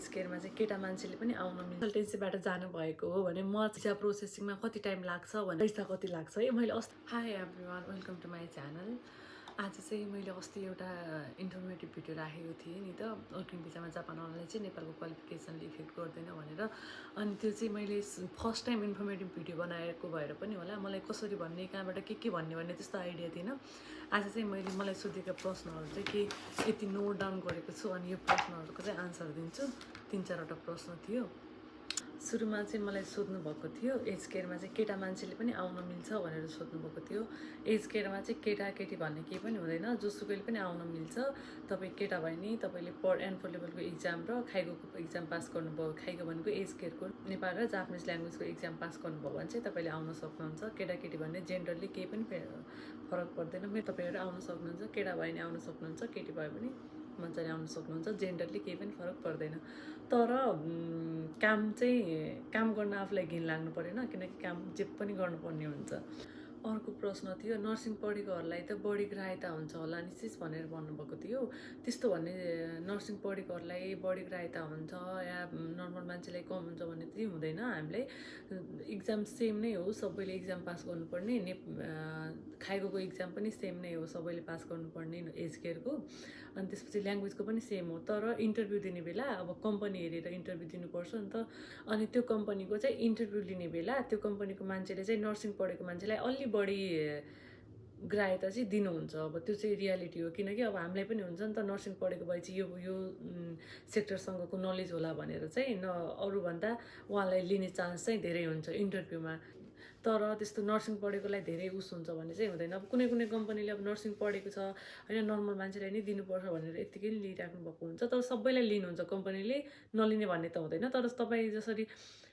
As केयरमा चाहिँ केटा मान्छेले पनि आउन मिल्छ। कन्सल्टेन्सीबाट जानुभएको हो भने म भिजा प्रोसेसिङमा कति टाइम लाग्छ भने पैसा कति लाग्छ है। मैले अस्ति hi everyone, welcome to my channel. आज चाहिँ मैले अस्ति एउटा इन्फर्मेटिभ भिडियो राखेको थिएँ नि त, वर्किङ भिजामा जापान आउनलाई चाहिँ नेपालको क्वालिफिकेसनले इफेक्ट गर्दैन भनेर। अनि त्यो चाहिँ मैले फर्स्ट टाइम इन्फर्मेटिभ भिडियो बनाएको भएर पनि होला, मलाई कसरी भन्ने, कहाँबाट के भन्ने त्यस्तो आइडिया थिएन। आज चाहिँ मलाई सोधेका प्रश्नहरू चाहिँ के यति नोट डाउन गरेको छु, अनि यो प्रश्नहरूको चाहिँ आन्सर दिन्छु। 3-4वटा प्रश्न थियो। सुरुमा चाहिँ मलाई सोध्नुभएको थियो एज केयरमा चाहिँ केटा मान्छेले पनि आउन मिल्छ भनेर सोध्नुभएको थियो। एज केयरमा चाहिँ केटाकेटी भन्ने केही पनि हुँदैन, जोसुकैले पनि आउन मिल्छ। तपाईँ केटा भयो नि, तपाईँले N4 लेभलको इक्जाम र खाइगोको इक्जाम पास गर्नुभयो, खाइगो भनेको एज केयरको नेपाल र जापानिज ल्याङ्ग्वेजको इक्जाम पास गर्नुभयो भने चाहिँ तपाईँले आउन सक्नुहुन्छ। केटाकेटी भन्ने जेन्डरली केही पनि फरक पर्दैन। तपाईँहरू आउन सक्नुहुन्छ, केटा भयो भने आउन सक्नुहुन्छ, केटी भयो भने मजाले आउन सक्नुहुन्छ। जेन्डरली केही पनि फरक पर्दैन। तर काम गर्न आफूलाई घिन लाग्नु परेन, किनकि काम जे पनि गर्नुपर्ने हुन्छ। अर्को प्रश्न थियो नर्सिङ पढेकोहरूलाई त बढी ग्राह्यता हुन्छ होला नि सिस भनेर भन्नुभएको थियो। त्यस्तो भन्ने नर्सिङ पढेकोहरूलाई बढी ग्राह्यता हुन्छ या नर्मल मान्छेलाई कम हुन्छ भन्ने चाहिँ हुँदैन। हामीलाई इक्जाम सेम नै हो, सबैले इक्जाम पास गर्नुपर्ने। खाइगोको इक्जाम पनि सेम नै हो, सबैले पास गर्नुपर्ने एज केयरको। अनि त्यसपछि ल्याङ्ग्वेजको पनि सेम हो। तर इन्टरभ्यू दिने बेला अब कम्पनी हेरेर इन्टरभ्यू दिनुपर्छ नि त। अनि त्यो कम्पनीको चाहिँ इन्टरभ्यू लिने बेला त्यो कम्पनीको मान्छेले चाहिँ नर्सिङ पढेको मान्छेलाई अलि बढी ग्राह्यता चाहिँ दिनुहुन्छ। अब त्यो चाहिँ रियालिटी हो, किनकि अब हामीलाई पनि हुन्छ नि त, नर्सिङ पढेको भए चाहिँ यो सेक्टरसँगको नलेज होला भनेर चाहिँ अरूभन्दा उहाँलाई लिने चान्स चाहिँ धेरै हुन्छ इन्टरभ्यूमा। तर त्यस्तो नर्सिङ पढेकोलाई धेरै हुन्छ भने चाहिँ हुँदैन। अब कुनै कम्पनीले अब नर्सिङ पढेको छ होइन, नर्मल मान्छेलाई नै दिनुपर्छ भनेर यत्तिकै लिइराख्नु भएको हुन्छ। तर सबैलाई लिनुहुन्छ कम्पनीले, नलिने भन्ने त हुँदैन। तर तपाईँ जसरी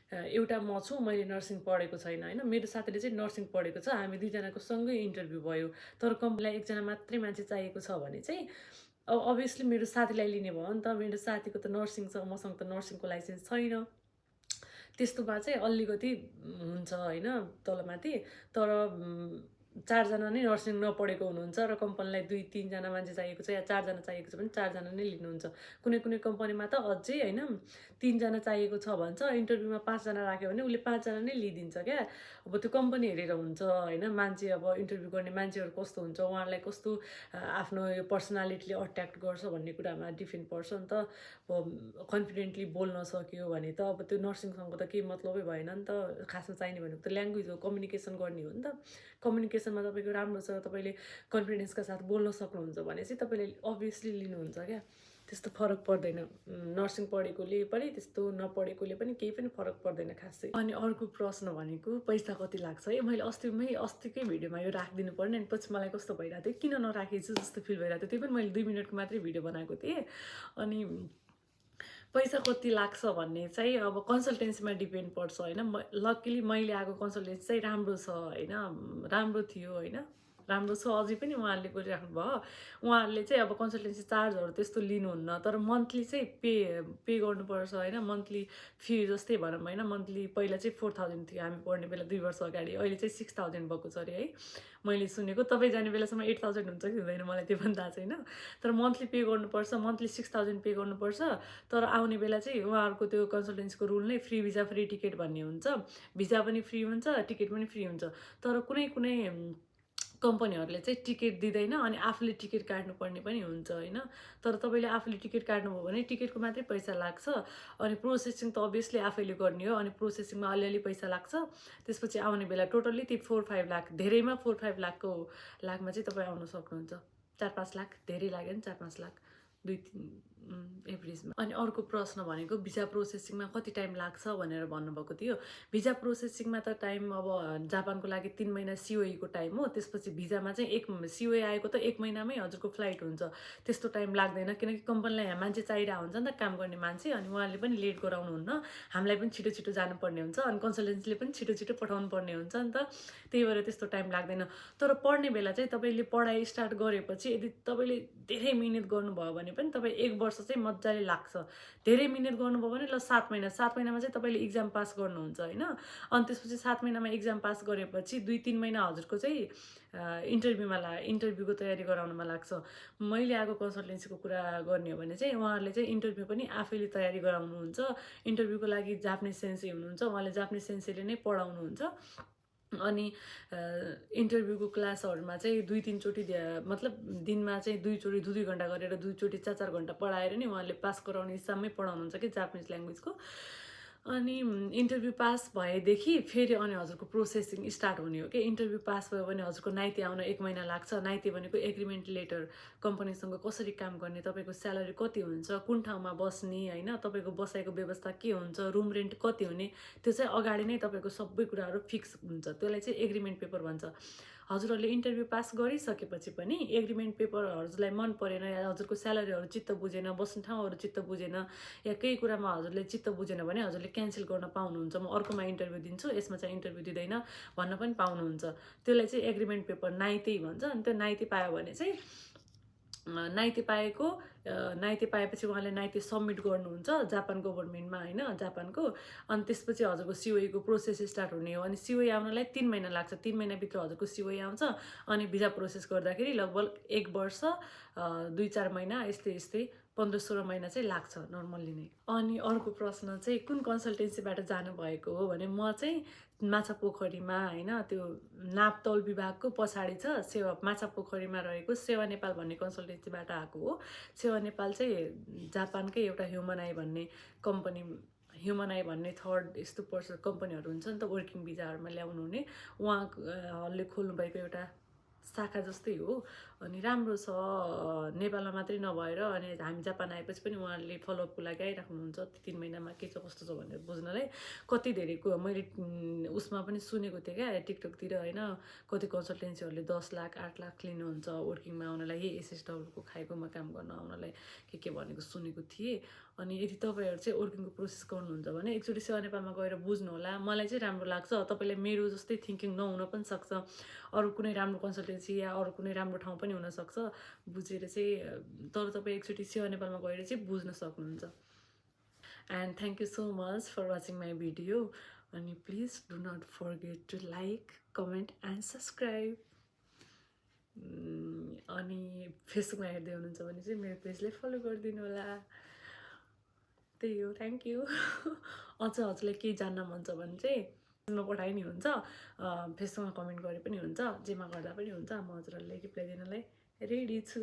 एउटा म छु, मैले नर्सिङ पढेको छैन होइन, मेरो साथीले चाहिँ नर्सिङ पढेको छ, हामी दुईजनाको सँगै इन्टरभ्यू भयो। तर कम्पनीलाई एकजना मात्रै मान्छे चाहिएको छ भने चाहिँ अभियसली मेरो साथीलाई लिने भयो नि त। मेरो साथीको त नर्सिङ छ, मसँग त नर्सिङको लाइसेन्स छैन। त्यस्तोमा चाहिँ अलिकति हुन्छ होइन, तलमाथि। तर 4जना नै नर्सिङ नपढेको हुनुहुन्छ र कम्पनीलाई 2-3जना मान्छे चाहिएको छ या 4जना चाहिएको छ भने 4जना नै लिनुहुन्छ। कुनै कम्पनीमा त अझै होइन 3जना चाहिएको छ भन्छ, इन्टरभ्यूमा 5जना राख्यो भने उसले 5जना नै लिइदिन्छ क्या। अब त्यो कम्पनी हेरेर हुन्छ होइन, मान्छे अब इन्टरभ्यू गर्ने मान्छेहरू कस्तो हुन्छ, उहाँहरूलाई कस्तो आफ्नो यो पर्सनालिटीले अट्र्याक्ट गर्छ भन्ने कुरामा डिपेन्ड पर्छ नि त। अब कन्फिडेन्टली बोल्न सक्यो भने त अब त्यो नर्सिङसँग त केही मतलबै भएन नि त। खासमा चाहिने भनेको त ल्याङ्ग्वेज हो, कम्युनिकेसन गर्ने हो नि त। कम्युनिकेसनमा तपाईँको राम्रो छ, तपाईँले कन्फिडेन्सका साथ बोल्न सक्नुहुन्छ भने चाहिँ तपाईँले अभियसली लिनुहुन्छ क्या। त्यस्तो फरक पर्दैन, नर्सिङ पढेकोले पनि त्यस्तो नपढेकोले पनि केही पनि फरक पर्दैन खासै। अनि अर्को प्रश्न भनेको पैसा कति लाग्छ है। मैले अस्तिकै भिडियोमा यो राखिदिनु पर्ने, अनि पछि मलाई कस्तो भइरहेको थियो, किन नराखेछु जस्तो फिल भइरहेको थियो। त्यही पनि मैले 2 मिनटको मात्रै भिडियो बनाएको थिएँ। अनि पैसा कति लाग्छ भन्ने चाहिँ अब कन्सल्टेन्सीमा डिपेन्ड पर्छ होइन। लकिली मैले आएको कन्सल्टेन्सी चाहिँ राम्रो छ होइन, राम्रो थियो होइन, राम्रो छ। अझै पनि उहाँहरूले गरिराख्नु भयो। उहाँहरूले चाहिँ अब कन्सल्टेन्सी चार्जहरू त्यस्तो लिनुहुन्न, तर मन्थली चाहिँ पे गर्नुपर्छ होइन। मन्थली फी जस्तै भनौँ होइन, मन्थली पहिला चाहिँ 4000 थियो हामी पढ्ने बेला 2 वर्ष अगाडि, अहिले चाहिँ 6000 भएको छ अरे है मैले सुनेको। तपाईँ जाने बेलासम्म 8000 हुन्छ कि हुँदैन मलाई त्यो पनि थाहा छैन। तर मन्थली पे गर्नुपर्छ, मन्थली 6000 पे गर्नुपर्छ। तर आउने बेला चाहिँ उहाँहरूको त्यो कन्सल्टेन्सीको रुल नै फ्री भिजा फ्री टिकट भन्ने हुन्छ। भिजा पनि फ्री हुन्छ, टिकट पनि फ्री हुन्छ। तर कुनै कम्पनीहरूले चाहिँ टिकट दिँदैन, अनि आफूले टिकट काट्नुपर्ने पनि हुन्छ होइन। तर तपाईँले आफूले टिकट काट्नुभयो भने टिकटको मात्रै पैसा लाग्छ। अनि प्रोसेसिङ त अभियसली आफैले गर्ने हो, अनि प्रोसेसिङमा अलिअलि पैसा लाग्छ। त्यसपछि आउने बेला टोटल्ली त्यो 4-5 लाख, धेरैमा 4-5 लाखको लाखमा चाहिँ तपाईँ आउन सक्नुहुन्छ। 4-5 लाख धेरै लाग्यो नि, 4-5 लाख 2-3 एभरेजमा। अनि अर्को प्रश्न भनेको भिजा प्रोसेसिङमा कति टाइम लाग्छ भनेर भन्नुभएको थियो। भिजा प्रोसेसिङमा त टाइम अब जापानको लागि 3 महिना सिओईको टाइम हो। त्यसपछि भिजामा चाहिँ सिओई आएको त 1 महिनामै हजुरको फ्लाइट हुन्छ। त्यस्तो टाइम लाग्दैन, किनकि कम्पनीलाई मान्छे चाहिरहेको हुन्छ नि त, काम गर्ने मान्छे। अनि उहाँले पनि लेट गराउनुहुन्न, हामीलाई पनि छिटो जानुपर्ने हुन्छ, अनि कन्सल्टेन्सीले पनि छिटो पठाउनु पर्ने हुन्छ नि त। त्यही भएर त्यस्तो टाइम लाग्दैन। तर पढ्ने बेला चाहिँ तपाईँले पढाइ स्टार्ट गरेपछि यदि तपाईँले धेरै मिहिनेत गर्नुभयो भने पनि तपाईँ 1 वर्ष चाहिँ मजाले लाग्छ। धेरै मिहिनेत गर्नुभयो भने ल 7 महिना, 7 महिनामा चाहिँ तपाईँले इक्जाम पास गर्नुहुन्छ होइन। अनि त्यसपछि 7 महिनामा इक्जाम पास गरेपछि 2-3 महिना हजुरको चाहिँ इन्टरभ्यूको तयारी गराउनमा लाग्छ। मैले आएको कन्सल्टेन्सीको कुरा गर्ने हो भने चाहिँ उहाँहरूले चाहिँ इन्टरभ्यू पनि आफैले तयारी गराउनुहुन्छ। इन्टरभ्यूको लागि जापानिज सेन्से हुनुहुन्छ, उहाँले जापानिज सेन्सेले नै पढाउनुहुन्छ। अनि इन्टरभ्यूको क्लासहरूमा चाहिँ 2-3 चोटि मतलब दिनमा चाहिँ 2 चोटि 2-2 घन्टा गरेर 2 चोटि 4-4 घन्टा पढाएर नि उहाँले पास गराउने हिसाबमै पढाउनुहुन्छ कि जापानिज ल्याङ्ग्वेजको। अनि इन्टरभ्यू पास भएदेखि फेरि अनि हजुरको प्रोसेसिङ स्टार्ट हुने हो कि। इन्टरभ्यू पास भयो भने हजुरको नाइते आउन 1 महिना लाग्छ। नाइते भनेको एग्रिमेन्ट लेटर, कम्पनीसँग कसरी काम गर्ने, तपाईँको स्यालेरी कति हुन्छ, कुन ठाउँमा बस्ने होइन, तपाईँको बसाइको व्यवस्था के हुन्छ, रुम रेन्ट कति हुने, त्यो चाहिँ अगाडि नै तपाईँको सबै कुराहरू फिक्स हुन्छ। त्यसलाई चाहिँ एग्रिमेन्ट पेपर भन्छ। हजुरहरूले इन्टरभ्यू पास गरिसकेपछि पनि एग्रिमेन्ट पेपर हजुरलाई मन परेन या हजुरको स्यालेरीहरू चित्त बुझेन, बस्ने ठाउँहरू चित्त बुझेन या केही कुरामा हजुरले चित्त बुझेन भने हजुरले क्यान्सल गर्न पाउनुहुन्छ। म अर्कोमा इन्टरभ्यू दिन्छु, यसमा चाहिँ इन्टरभ्यू दिँदैन भन्न पनि पाउनुहुन्छ। त्यसलाई चाहिँ एग्रिमेन्ट पेपर नाइते भन्छ। अनि त्यो नाइते पायो भने चाहिँ नाइते पाएपछि उहाँले नाइते सबमिट गर्नुहुन्छ जापान गभर्मेन्टमा होइन, जापानको। अनि त्यसपछि हजुरको सिओईको प्रोसेस स्टार्ट हुने हो। अनि सिओई आउनलाई 3 महिना लाग्छ। 3 महिनाभित्र हजुरको सिओई आउँछ। अनि भिजा प्रोसेस गर्दाखेरि लगभग 1 वर्ष 2-4 महिना यस्तै 15-16 महिना चाहिँ लाग्छ नर्मल्ली नै। अनि अर्को प्रश्न चाहिँ कुन कन्सल्टेन्सीबाट जानुभएको हो भने म चाहिँ माछापोखरीमा होइन, त्यो नापतौल विभागको पछाडि छ माछापोखरीमा रहेको सेवा नेपाल भन्ने कन्सल्टेन्सीबाट आएको हो। सेवा नेपाल चाहिँ जापानकै एउटा ह्युमन आई भन्ने थर्ड यस्तो कम्पनीहरू हुन्छ नि त वर्किङ भिजाहरूमा ल्याउनु हुने, उहाँहरूले खोल्नुभएको एउटा शाखा जस्तै हो। अनि राम्रो छ, नेपालमा मात्रै नभएर अनि हामी जापान आएपछि पनि उहाँहरूले फलोअपको लागि आइराख्नुहुन्छ 3 महिनामा के छ कस्तो छ भनेर बुझ्नलाई। कति धेरैको मैले उसमा पनि सुनेको थिएँ क्या, टिकटकतिर होइन, कति कन्सल्टेन्सीहरूले 10 लाख 8 लाख लिनुहुन्छ वर्किङमा आउनलाई, यही एसएसडब्ल्यूको खाइकोमा काम गर्न आउनलाई के भनेको सुनेको थिएँ। अनि यदि तपाईँहरू चाहिँ वर्किङको प्रोसेस गर्नुहुन्छ भने एकचोटि सेवा नेपालमा गएर बुझ्नु होला। मलाई चाहिँ राम्रो लाग्छ। तपाईँलाई मेरो जस्तै थिङ्किङ नहुन पनि सक्छ, अरू कुनै राम्रो कन्सल्टेन्सी या अरू कुनै राम्रो ठाउँ पनि हुनसक्छ बुझेर चाहिँ, तर तपाईँ एकचोटि सेवा नेपालमा गएर चाहिँ बुझ्न सक्नुहुन्छ। And thank you so much for watching my video. अनि please do not forget to like, comment and subscribe. अनि फेसबुकमा हेर्दै हुनुहुन्छ भने चाहिँ मेरो पेजलाई फलो गरिदिनु होला। त्यही हो, थ्याङ्क यू। अझ हजुरलाई केही जान्न मन छ भने चाहिँ पठाइ नि हुन्छ, फेसबुकमा कमेन्ट गरे पनि हुन्छ, जेमा गर्दा पनि हुन्छ। म हजुरहरूलाई रिप्लाई दिनलाई रेडी छु।